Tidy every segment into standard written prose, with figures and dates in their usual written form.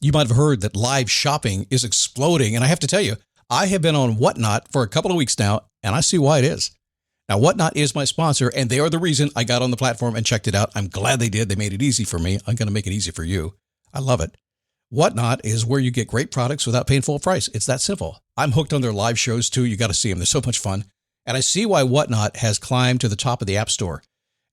You might have heard that live shopping is exploding. And I have to tell you, I have been on Whatnot for a couple of weeks now, and I see why it is. Now, Whatnot is my sponsor, and they are the reason I got on the platform and checked it out. I'm glad they did. They made it easy for me. I'm going to make it easy for you. I love it. Whatnot is where you get great products without paying full price. It's that simple. I'm hooked on their live shows, too. You got to see them. They're so much fun. And I see why Whatnot has climbed to the top of the App Store.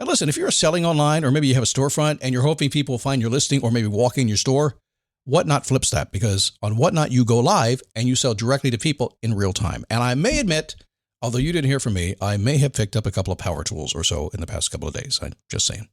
And listen, if you're selling online, or maybe you have a storefront and you're hoping people will find your listing or maybe walk in your store, Whatnot flips that, because on Whatnot, you go live and you sell directly to people in real time. And I may admit, although you didn't hear from me, I may have picked up a couple of power tools or so in the past couple of days. I'm just saying.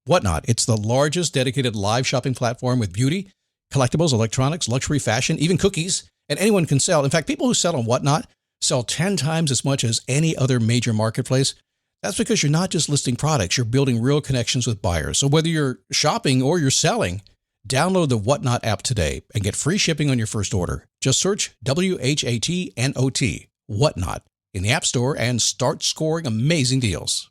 Whatnot, it's the largest dedicated live shopping platform with beauty, collectibles, electronics, luxury, fashion, even cookies, and anyone can sell. In fact, people who sell on Whatnot sell 10 times as much as any other major marketplace. That's because you're not just listing products, you're building real connections with buyers. So whether you're shopping or you're selling, download the Whatnot app today and get free shipping on your first order. Just search WHATNOT, Whatnot, in the App Store and start scoring amazing deals.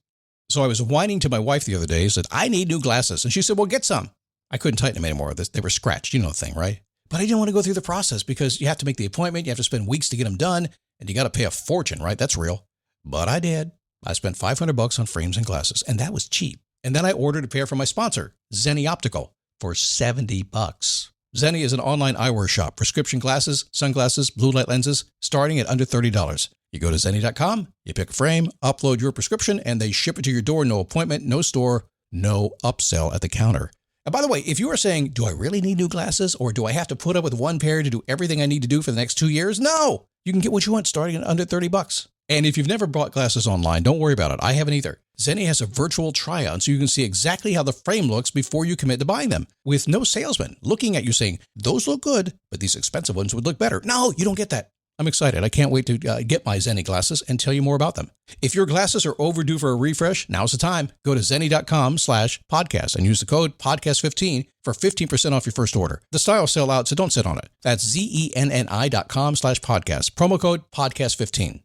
So I was whining to my wife the other day, said, I need new glasses. And she said, well, get some. I couldn't tighten them anymore. They were scratched. You know the thing, right? But I didn't want to go through the process because you have to make the appointment. You have to spend weeks to get them done. And you got to pay a fortune, right? That's real. But I did. I spent $500 on frames and glasses, and that was cheap. And then I ordered a pair from my sponsor, Zenni Optical, for $70. Zenni is an online eyewear shop, prescription glasses, sunglasses, blue light lenses, starting at under $30. You go to Zenni.com, you pick a frame, upload your prescription, and they ship it to your door. No appointment, no store, no upsell at the counter. And by the way, if you are saying, do I really need new glasses, or do I have to put up with one pair to do everything I need to do for the next 2 years? No, you can get what you want starting at under $30. And if you've never bought glasses online, don't worry about it. I haven't either. Zenni has a virtual try-on so you can see exactly how the frame looks before you commit to buying them, with no salesman looking at you saying, those look good, but these expensive ones would look better. No, you don't get that. I'm excited. I can't wait to get my Zenni glasses and tell you more about them. If your glasses are overdue for a refresh, now's the time. Go to Zenni.com/podcast and use the code podcast15 for 15% off your first order. The styles sell out, so don't sit on it. That's ZENNI.com/podcast. Promo code podcast15.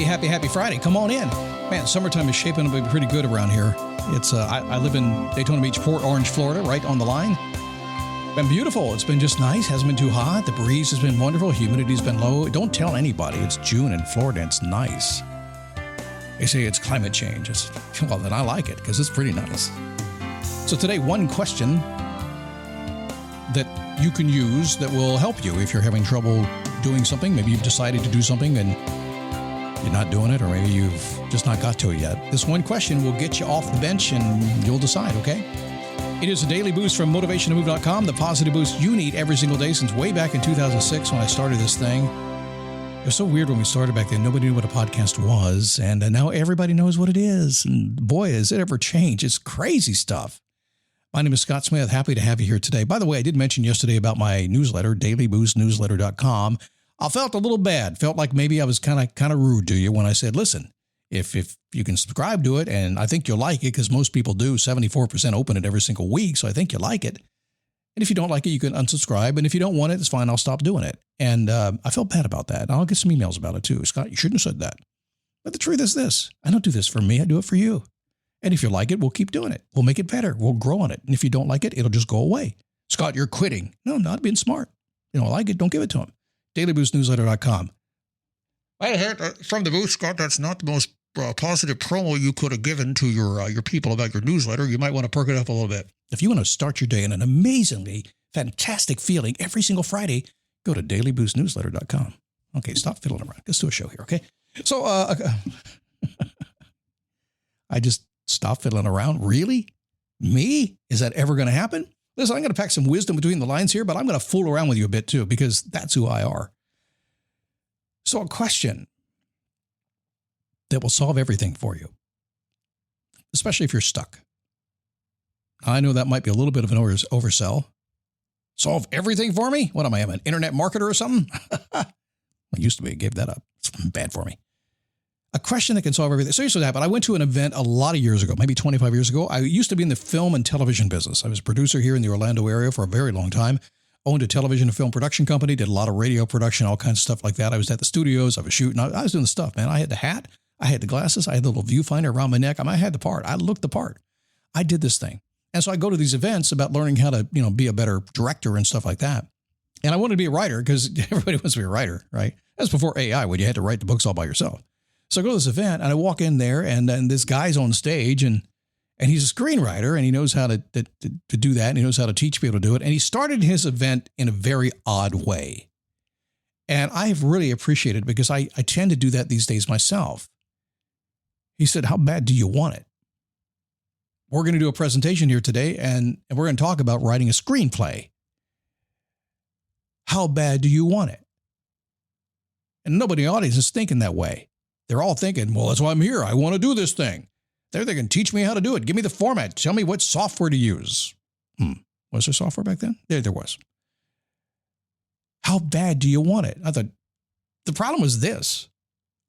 Happy Friday. Come on in. Man, summertime is shaping up to be pretty good around here. It's I live in Daytona Beach, Port Orange, Florida, right on the line. Been beautiful. It's been just nice. Hasn't been too hot. The breeze has been wonderful. Humidity's been low. Don't tell anybody. It's June in Florida. It's nice. They say it's climate change. Well, then I like it because it's pretty nice. So today, one question that you can use that will help you if you're having trouble doing something. Maybe you've decided to do something and you're not doing it, or maybe you've just not got to it yet. This one question will get you off the bench and you'll decide, okay? It is a daily boost from motivationalmove.com, the positive boost you need every single day since way back in 2006 when I started this thing. It was so weird when we started back then. Nobody knew what a podcast was, and now everybody knows what it is. And boy, has it ever changed. It's crazy stuff. My name is Scott Smith. Happy to have you here today. By the way, I did mention yesterday about my newsletter, dailyboostnewsletter.com. I felt a little bad. Felt like maybe I was kind of rude to you when I said, listen, if you can subscribe to it, and I think you'll like it because most people do, 74% open it every single week, so I think you'll like it. And if you don't like it, you can unsubscribe. And if you don't want it, it's fine. I'll stop doing it. And I felt bad about that. And I'll get some emails about it too. Scott, you shouldn't have said that. But the truth is this. I don't do this for me. I do it for you. And if you like it, we'll keep doing it. We'll make it better. We'll grow on it. And if you don't like it, it'll just go away. Scott, you're quitting. No, I'm not being smart. You don't like it, don't give it to him. dailyboostnewsletter.com. I heard from the booth, Scott, that's not the most positive promo you could have given to your people about your newsletter. You might want to perk it up a little bit. If you want to start your day in an amazingly fantastic feeling every single Friday, go to dailyboostnewsletter.com. Okay, stop fiddling around. Let's do a show here, okay? So, I just stopped fiddling around. Really? Me? Is that ever going to happen? Listen, I'm going to pack some wisdom between the lines here, but I'm going to fool around with you a bit too, because that's who I are. So a question that will solve everything for you, especially if you're stuck. I know that might be a little bit of an oversell. Solve everything for me? What am I, an internet marketer or something? I used to be, I gave that up. It's bad for me. A question that can solve everything. So here's what happened. I went to an event a lot of years ago, maybe 25 years ago. I used to be in the film and television business. I was a producer here in the Orlando area for a very long time. Owned a television and film production company, did a lot of radio production, all kinds of stuff like that. I was at the studios. I was shooting. I was doing the stuff, man. I had the hat. I had the glasses. I had the little viewfinder around my neck. I had the part. I looked the part. I did this thing. And so I go to these events about learning how to, be a better director and stuff like that. And I wanted to be a writer because everybody wants to be a writer, right? That's before AI, when you had to write the books all by yourself. So I go to this event and I walk in there and then this guy's on stage and he's a screenwriter and he knows how to do that. And he knows how to teach people to do it. And he started his event in a very odd way. And I have really appreciated it because I tend to do that these days myself. He said, how bad do you want it? We're going to do a presentation here today and we're going to talk about writing a screenplay. How bad do you want it? And nobody in the audience is thinking that way. They're all thinking, well, that's why I'm here. I want to do this thing. They're thinking, teach me how to do it. Give me the format. Tell me what software to use. Was there software back then? There was. How bad do you want it? I thought the problem was this.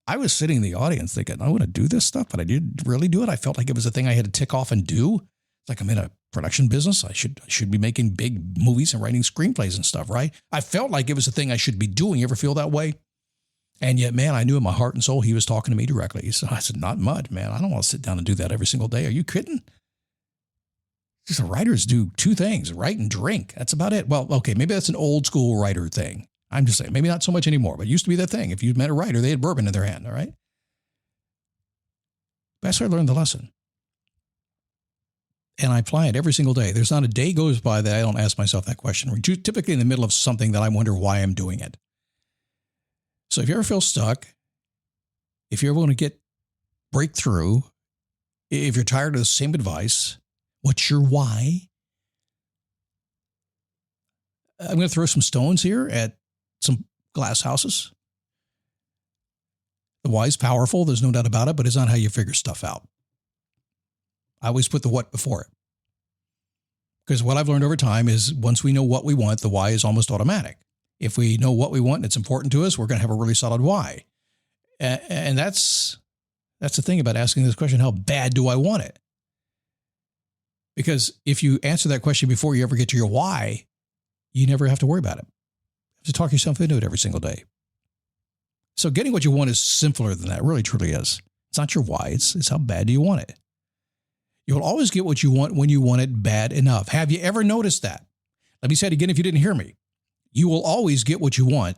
I was sitting in the audience thinking, I want to do this stuff, but I didn't really do it. I felt like it was a thing I had to tick off and do. It's like I'm in a production business. I should be making big movies and writing screenplays and stuff, right? I felt like it was a thing I should be doing. You ever feel that way? And yet, man, I knew in my heart and soul he was talking to me directly. So I said, not much, man. I don't want to sit down and do that every single day. Are you kidding? Just the writers do two things, write and drink. That's about it. Well, okay, maybe that's an old school writer thing. I'm just saying, maybe not so much anymore, but it used to be that thing. If you met a writer, they had bourbon in their hand, all right? But that's where I learned the lesson. And I apply it every single day. There's not a day goes by that I don't ask myself that question. We're typically in the middle of something that I wonder why I'm doing it. So if you ever feel stuck, if you ever want to break through, if you're tired of the same advice, what's your why? I'm going to throw some stones here at some glass houses. The why is powerful. There's no doubt about it, but it's not how you figure stuff out. I always put the what before it. Because what I've learned over time is once we know what we want, the why is almost automatic. If we know what we want and it's important to us, we're going to have a really solid why. And that's the thing about asking this question, how bad do I want it? Because if you answer that question before you ever get to your why, you never have to worry about it. You have to talk yourself into it every single day. So getting what you want is simpler than that. It really, truly is. It's not your why. It's how bad do you want it? You'll always get what you want when you want it bad enough. Have you ever noticed that? Let me say it again if you didn't hear me. You will always get what you want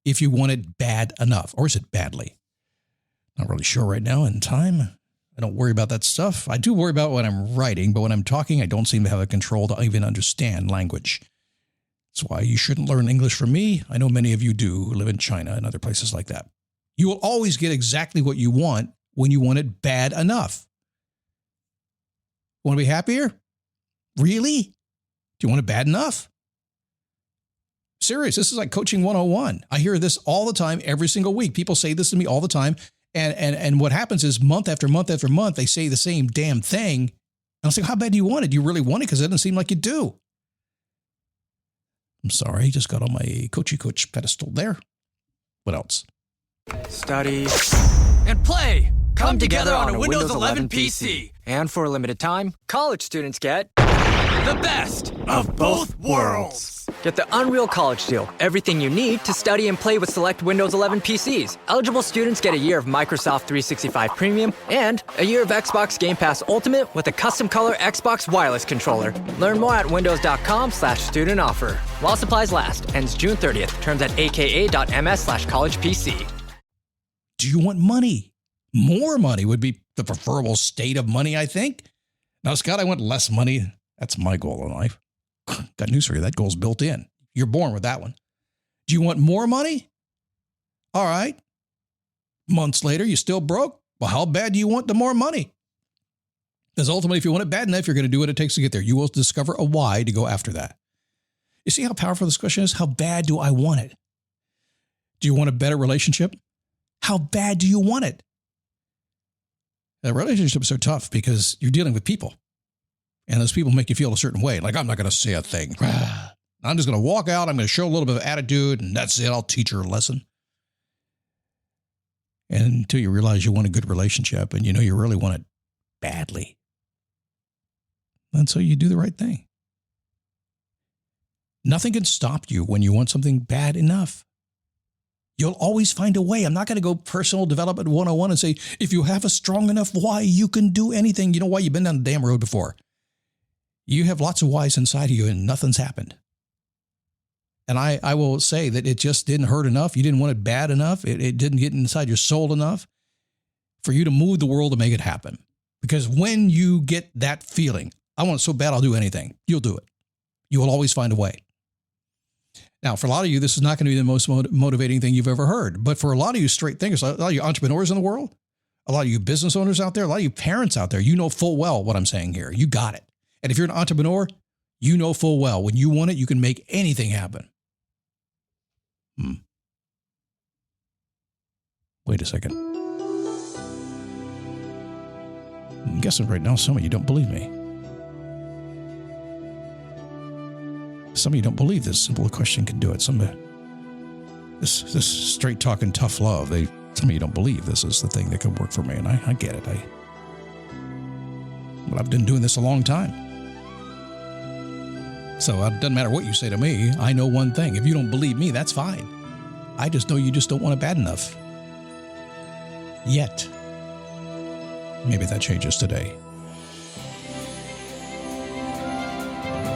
if you want it bad enough. Or is it badly? Not really sure right now in time. I don't worry about that stuff. I do worry about when I'm writing, but when I'm talking, I don't seem to have the control to even understand language. That's why you shouldn't learn English from me. I know many of you do who live in China and other places like that. You will always get exactly what you want when you want it bad enough. Want to be happier? Really? Do you want it bad enough? Serious. This is like coaching 101. I hear this all the time, every single week. People say this to me all the time. And what happens is month after month after month, they say the same damn thing. And I was like, how bad do you want it? Do you really want it? Because it doesn't seem like you do. I'm sorry. Just got on my coach pedestal there. What else? Study and play come together on a Windows 11 PC. And for a limited time, college students get the best of both worlds. Get the Unreal College Deal. Everything you need to study and play with select Windows 11 PCs. Eligible students get a year of Microsoft 365 Premium and a year of Xbox Game Pass Ultimate with a custom color Xbox wireless controller. Learn more at windows.com/student offer. While supplies last. Ends June 30th. Terms at aka.ms/collegepc. Do you want money? More money would be the preferable state of money, I think. Now, Scott, I want less money. That's my goal in life. Got news for you. That goal's built in. You're born with that one. Do you want more money? All right. Months later, you still broke? Well, how bad do you want the more money? Because ultimately, if you want it bad enough, you're going to do what it takes to get there. You will discover a why to go after that. You see how powerful this question is? How bad do I want it? Do you want a better relationship? How bad do you want it? Relationships are tough because you're dealing with people. And those people make you feel a certain way. Like, I'm not going to say a thing. I'm just going to walk out. I'm going to show a little bit of attitude, and that's it. I'll teach her a lesson. until you realize you want a good relationship and you know you really want it badly. And so you do the right thing. Nothing can stop you when you want something bad enough. You'll always find a way. I'm not going to go personal development 101 and say, if you have a strong enough why, you can do anything. You know why? You've been down the damn road before. You have lots of whys inside of you and nothing's happened. And I will say that it just didn't hurt enough. You didn't want it bad enough. It didn't get inside your soul enough for you to move the world to make it happen. Because when you get that feeling, I want it so bad I'll do anything, you'll do it. You will always find a way. Now, for a lot of you, this is not going to be the most motivating thing you've ever heard. But for a lot of you straight thinkers, a lot of you entrepreneurs in the world, a lot of you business owners out there, a lot of you parents out there, you know full well what I'm saying here. You got it. And if you're an entrepreneur, you know full well when you want it, you can make anything happen. Wait a second. I'm guessing right now some of you don't believe me. Some of you don't believe this simple question can do it. This straight talking tough love. Some of you don't believe this is the thing that can work for me, and I get it. But I've been doing this a long time. So it doesn't matter what you say to me. I know one thing. If you don't believe me, that's fine. I just know you just don't want it bad enough. Yet. Maybe that changes today.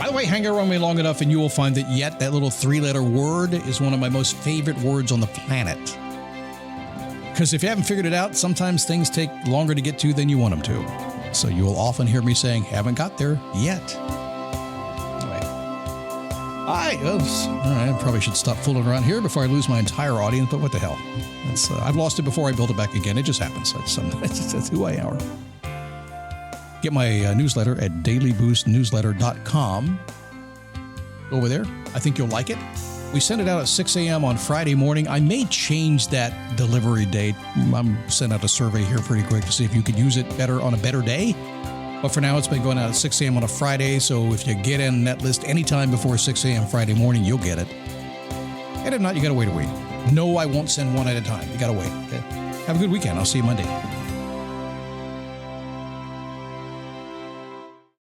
By the way, hang around me long enough and you will find that yet, that little 3-letter word, is one of my most favorite words on the planet. Because if you haven't figured it out, sometimes things take longer to get to than you want them to. So you will often hear me saying, haven't got there yet. I probably should stop fooling around here before I lose my entire audience, but what the hell? I've lost it before, I built it back again. It just happens. That's who I am. Get my newsletter at dailyboostnewsletter.com. Over there. I think you'll like it. We send it out at 6 a.m. on Friday morning. I may change that delivery date. I'm sending out a survey here pretty quick to see if you could use it better on a better day. But for now, it's been going out at 6 a.m. on a Friday, so if you get in that list anytime before 6 a.m. Friday morning, you'll get it. And if not, you got to wait a week. No, I won't send one at a time. You got to wait. Okay? Have a good weekend. I'll see you Monday.